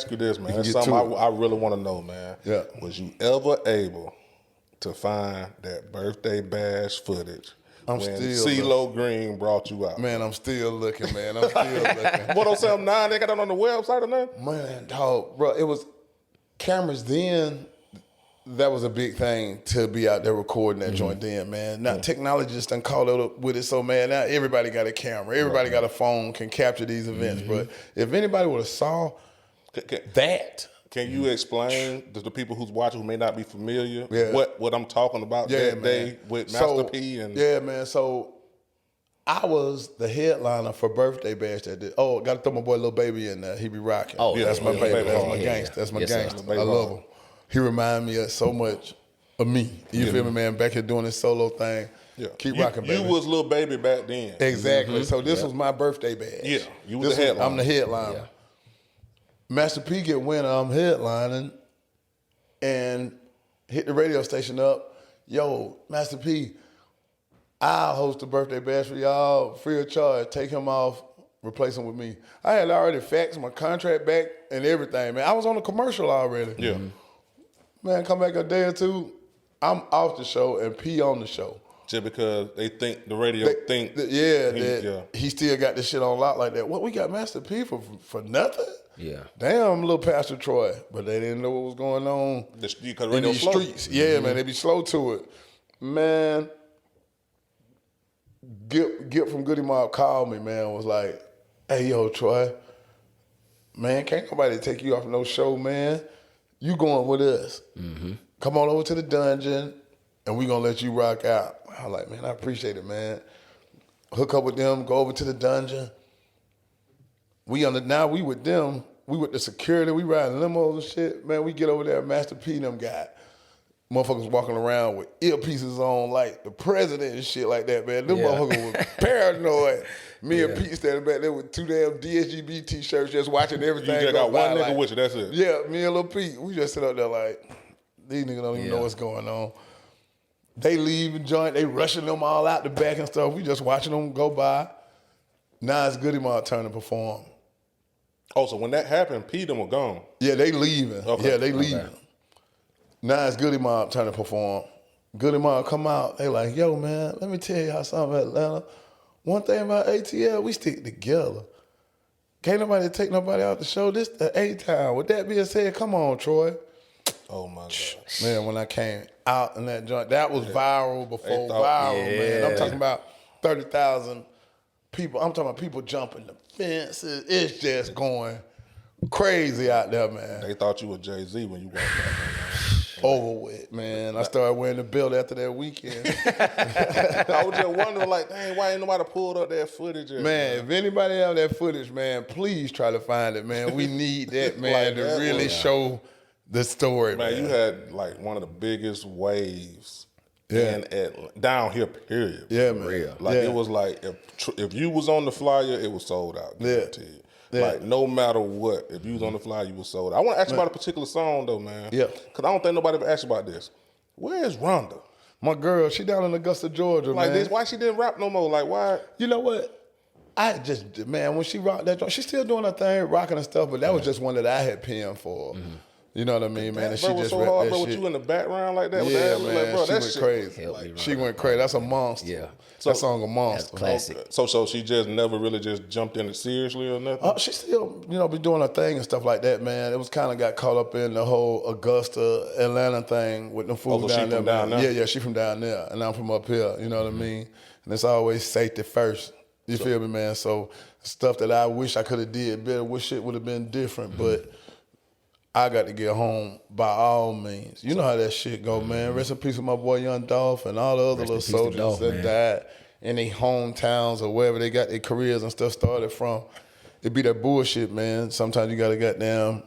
ask you this, man. That's something I really want to know, man. Yeah. Was you ever able to find that birthday bash footage when CeeLo Green brought you out? Man, I'm still looking, man. I'm still looking. What on 79? They got that on the website or nothing? Man, dog, bro, it was cameras then. That was a big thing to be out there recording that joint then, man. Now, technology just done caught up with it, so, man, now everybody got a camera. Everybody got a phone, can capture these events. But if anybody would have saw that. Can you explain to the people who's watching who may not be familiar what I'm talking about that day with Master P? Yeah, man. So I was the headliner for Birthday Bash that day. Oh, got to throw my boy Lil Baby in there. He be rocking. Oh, that's my baby. That's my yeah. gangster. That's my gangster. Sir. I love him. He remind me of so much of me. You feel me, man? Back here doing this solo thing. Yeah. Keep rocking, baby. You was Lil Baby back then. Exactly. So this was my birthday bash. Yeah. You was the headliner. I'm the headliner. Yeah. Master P get winner, I'm headlining, and hit the radio station up. Yo, Master P, I'll host the birthday bash for y'all, free of charge. Take him off, replace him with me. I had already faxed my contract back and everything, man. I was on a commercial already. Yeah. Man, come back a day or two, I'm off the show and P on the show. Just because they think the radio he still got this shit on lock like that. What, we got Master P for nothing? Yeah. Damn, little Pastor Troy. But they didn't know what was going on in these streets. Yeah, man, they be slow to it. Man, Gip from Goody Mob called me, man, was like, hey, yo, Troy, man, can't nobody take you off no show, man. You going with us. Come on over to the dungeon, and we gonna let you rock out. I was like, man, I appreciate it, man. Hook up with them, go over to the dungeon. Now we with them, we with the security, we riding limos and shit. Man, we get over there, Master P and them got motherfuckers walking around with earpieces on like the president and shit like that, man. Them motherfuckers was paranoid. Me and Pete standing back there with 2 damn DSGB t-shirts just watching everything. You just got one nigga with you, that's it. Yeah, me and Lil Pete, we just sit up there like, these niggas don't even know what's going on. They leave the joint, they rushing them all out the back and stuff. We just watching them go by. Now it's Goody Mob turn to perform. Oh, so when that happened, P them were gone. Yeah, they leaving. Okay. Yeah, they leaving. Now it's Goody Mob turn to perform. Goody Mob come out, they like, yo, man, let me tell you how something about Atlanta. One thing about ATL, we stick together. Can't nobody take nobody out the show. This the A-Town. With that being said, come on, Troy. Oh, my God. Man, when I came out in that joint, that was viral before viral, man. I'm talking about 30,000 people. I'm talking about people jumping the fences. It's just going crazy out there, man. They thought you were Jay-Z when you walked out there. Over with, man. I started wearing the belt after that weekend. I was just wondering, like, dang, why ain't nobody pulled up that footage yet? Man, if anybody have that footage, man, please try to find it, man. We need that, man, Like to that really show the story, man. Man, you had, like, one of the biggest waves down here, period. Yeah, man. Real. Like, it was like, if you was on the flyer, it was sold out. Guaranteed. Yeah. Like, no matter what, if you was on the flyer, you was sold out. I want to ask you about a particular song, though, man. Yeah. Because I don't think nobody ever asked you about this. Where's Rhonda? My girl, she down in Augusta, Georgia, Like man. this, why she didn't rap no more? Like, why? You know what? I just, man, when she rocked that joint, she's still doing her thing, rocking and stuff, but that was just one that I had penned for. You know what I mean, man? And she Bro, was just so rapped hard, that bro, shit. with you in the background like that. with Yeah, that, man, like, bro, she that went shit, crazy. Like, She went crazy. That's a monster. Yeah. That song a monster. That's classic. So she just never really just jumped in it seriously or nothing? She still, be doing her thing and stuff like that, man. It was kind of got caught up in the whole Augusta, Atlanta thing with them fools so down she there. from down man. there? Yeah, she from down there, and I'm from up here. You know what I mean? And it's always safety first. You feel me, man? So stuff that I wish I could have did better, wish it would have been different, but I got to get home by all means. You know how that shit go, man. Rest in peace with my boy Young Dolph and all the other little soldiers that died in their hometowns or wherever they got their careers and stuff started from. It be that bullshit, man. Sometimes you got to goddamn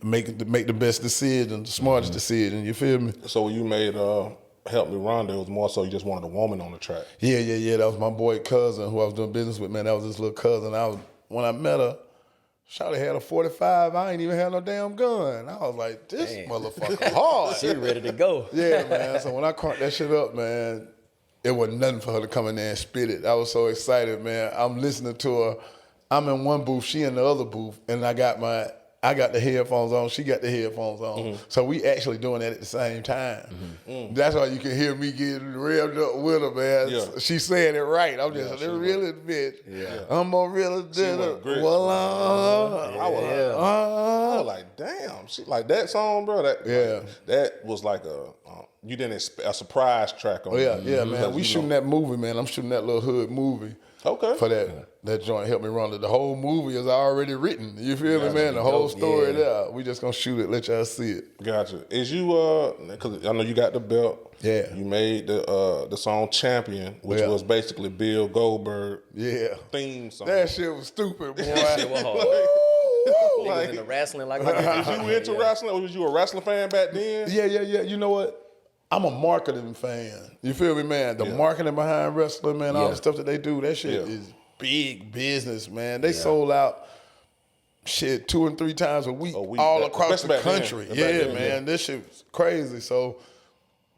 make the best decision, the smartest decision. You feel me? So when you made Help Me Rhonda, it was more so you just wanted a woman on the track. Yeah. That was my boy cousin who I was doing business with, man. That was his little cousin. When I met her, Shawty had a 45. I ain't even had no damn gun. I was like, this motherfucker hard. She ready to go. Yeah, man. So when I cranked that shit up, man, it wasn't nothing for her to come in there and spit it. I was so excited, man. I'm listening to her I'm in one booth, she in the other booth, and I got the headphones on, she got the headphones on. So we actually doing that at the same time. That's why you can hear me getting revved up with her, man. Yeah. She saying it right. I'm just a real bitch. Yeah. I'm a real bitch. Well, I was like, damn. She like that song, bro. That was like you didn't expect a surprise track on. Oh yeah, man. We shooting that movie, man. I'm shooting that little hood movie. Okay. For that joint helped me run it. The whole movie is already written. You feel me, man? The whole story there. We just gonna shoot it, let y'all see it. Gotcha. Is you because I know you got the belt. Yeah. You made the song Champion, which was basically Bill Goldberg theme song. That shit was stupid, boy. That shit was hard. Niggas into wrestling like Was you into wrestling, or was you a wrestling fan back then? Yeah. You know what? I'm a marketing fan. You feel me, man? The marketing behind wrestling, man, all the stuff that they do, that shit is big business, man. They sold out shit 2 and 3 times a week all across the country. Man. This shit was crazy. So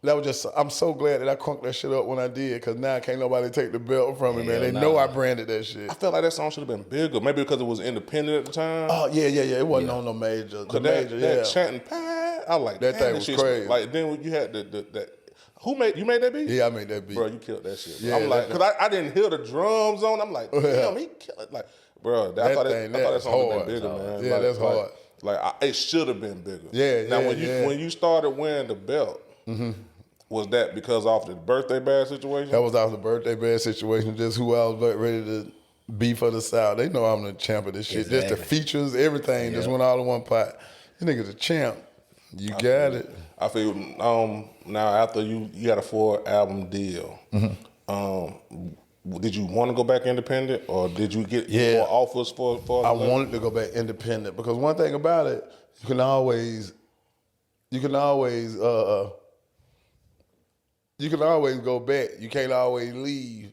that was just, I'm so glad that I crunked that shit up when I did, because now can't nobody take the belt from me, man. They know I branded that shit. I felt like that song should have been bigger, maybe because it was independent at the time. Oh, yeah. It wasn't on no major. That chanting, I like that thing was crazy. Like then you had that. You made that beat? Yeah, I made that beat. Bro, you killed that shit. Bro. Yeah, I'm like, because I didn't hear the drums on. I'm like, damn, he killed it. Like, bro, I thought that song would have been bigger, man. Yeah, that's hard. It should have been bigger. Yeah, when you started wearing the belt, was that because of the birthday bad situation? That was off the birthday bad situation. Just who I was ready to be for the South. They know I'm the champ of this shit. Exactly. Just the features, everything just went all in one pot. This nigga's a champ. You got it. I feel now after you got a 4-album deal, did you want to go back independent, or did you get more offers for I wanted to go back independent, because one thing about it, you can always go back. You can't always leave.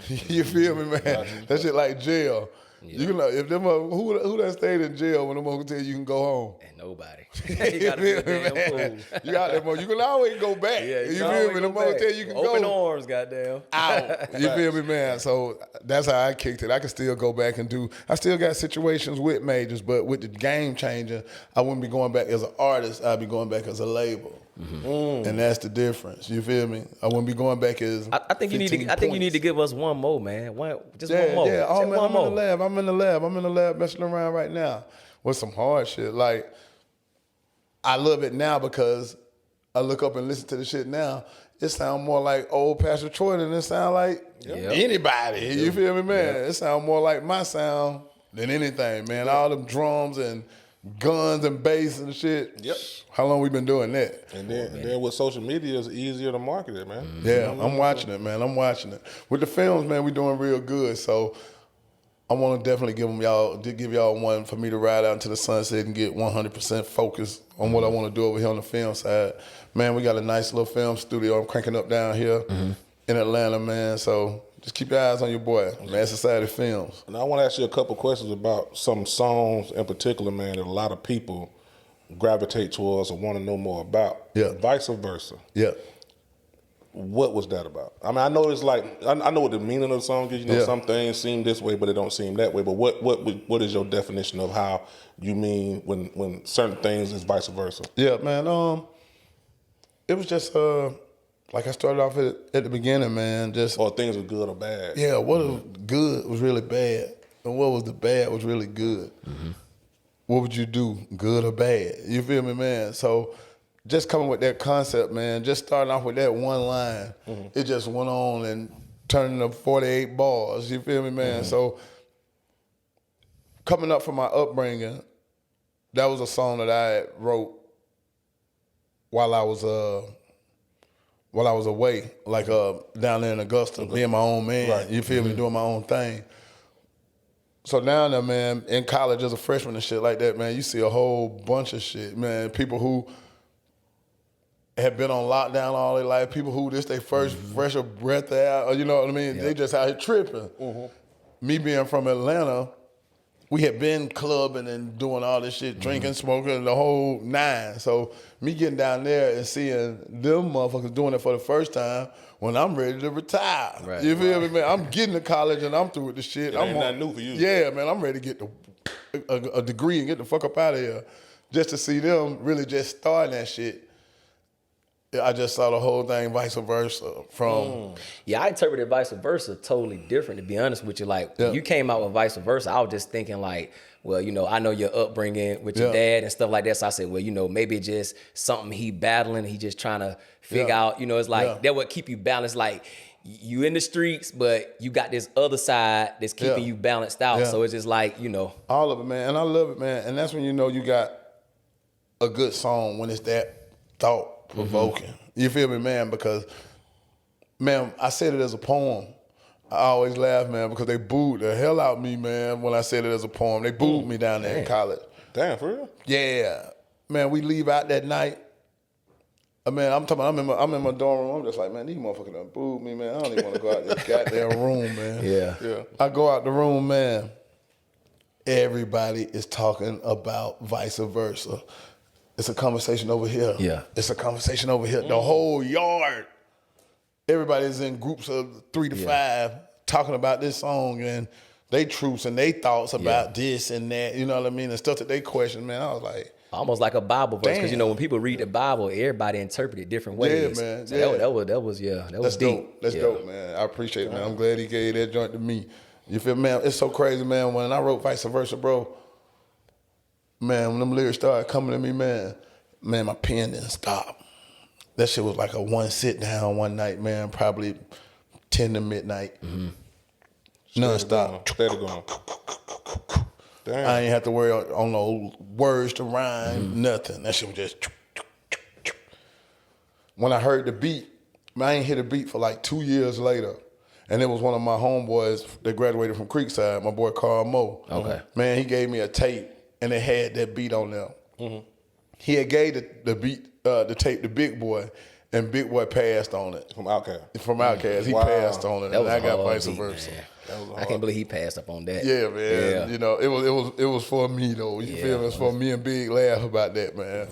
You feel me, man? That shit like jail. You can if them who that stayed in jail when them motherfuckers tell you can go home? Ain't nobody. You gotta be a damn fool. You got that you can always go back. Yeah, you feel me? Them motherfuckers tell you can go. Open arms, goddamn. Out. You feel me, man? So that's how I kicked it. I can still go back and do. I still got situations with majors, but with the game changing, I wouldn't be going back as an artist. I'd be going back as a label. And that's the difference. You feel me? I wouldn't be going back as. I think you need to give us one more, man. One more. Yeah. Oh, man, I'm in the lab messing around right now with some hard shit. Like, I love it now because I look up and listen to the shit now. It sounds more like old Pastor Troy than it sound like anybody. You feel me, man? It sounds more like my sound than anything, man. All them drums and guns and bass and shit. Yep. How long we been doing that? And then with social media, it's easier to market it, man. Yeah, I'm watching it, man. I'm watching it. With the films, man, we doing real good. So I want to definitely give y'all one for me to ride out into the sunset and get 100% focused on what I want to do over here on the film side. Man, we got a nice little film studio I'm cranking up down here in Atlanta, man. So just keep your eyes on your boy, Mad Society Films. And I want to ask you a couple questions about some songs in particular, man, that a lot of people gravitate towards or want to know more about. Yeah. Vica Versa. Yeah. What was that about? I mean, I know it's like, I know what the meaning of the song is. You know, some things seem this way, but it don't seem that way. But what is your definition of how you mean when certain things is vice versa? Yeah, man. It was just like I started off at the beginning, man. Just or things were good or bad. Yeah, what was good was really bad, and what was the bad was really good. What would you do, good or bad? You feel me, man? So just coming with that concept, man, just starting off with that one line, it just went on and turned into 48 bars. You feel me, man? So coming up from my upbringing, that was a song that I wrote while I was away, like down there in Augusta, being my own man. Right. You feel me, doing my own thing. So down there, man, in college as a freshman and shit like that, man, you see a whole bunch of shit, man. People who have been on lockdown all their life, people who this their first fresh breath out, or you know what I mean? They just out here tripping. Me being from Atlanta, we had been clubbing and doing all this shit, drinking, smoking, the whole nine. So me getting down there and seeing them motherfuckers doing it for the first time when I'm ready to retire. Right. You feel me, man? I'm getting to college and I'm through with the shit. It ain't nothing new for you. Yeah, man, I'm ready to get a degree and get the fuck up out of here. Just to see them really just starting that shit. I just saw the whole thing vice versa from... Yeah, I interpreted vice versa totally different, to be honest with you. Like, when you came out with vice versa, I was just thinking like, well, you know, I know your upbringing with your dad and stuff like that. So I said, well, you know, maybe it's just something he battling. He just trying to figure out, you know, it's like, that would keep you balanced. Like, you in the streets, but you got this other side that's keeping you balanced out. So it's just like, you know. All of it, man. And I love it, man. And that's when you know you got a good song, when it's that thought-provoking. You feel me, man? Because, man, I said it as a poem. I always laugh, man, because they booed the hell out of me, man, when I said it as a poem. They booed me down there in college. Damn, for real? Yeah. Man, we leave out that night. Man, I'm talking about, I'm in my dorm room. I'm just like, man, these motherfuckers done booed me, man. I don't even want to go out this goddamn room, man. Yeah. I go out the room, man. Everybody is talking about vice versa. It's a conversation over here. Yeah. It's a conversation over here. The whole yard. Everybody's in groups of 3 to 5 talking about this song and they truths and they thoughts about this and that. You know what I mean? And stuff that they question, man. I was like, almost like a Bible verse, because you know when people read the Bible, everybody interpret it different ways. Yeah, man. So that was That's deep. dope. That's dope, man. I appreciate it, man. I'm glad he gave that joint to me. You feel me, man? It's so crazy, man. When I wrote Vice Versa, bro, man, when them lyrics started coming to me, man, my pen didn't stop. That shit was like a one sit down one night, man, probably 10 to midnight. Non-stop. Steady going. Damn. I ain't have to worry on no words to rhyme, nothing. That shit was just... When I heard the beat, man, I ain't hit a beat for like 2 years later. And it was one of my homeboys that graduated from Creekside, my boy Carl Moe. Okay. Man, he gave me a tape, and it had that beat on there. He had gave the beat, the tape to Big Boy, and Big Boy passed on it. From Outkast. From Outkast, he passed on it, That and was I got hard vice beat, versa. man. I can't believe he passed up on that. Yeah, man. Yeah. You know, it was for me though. You feel me? It was for me and Big laugh about that, man.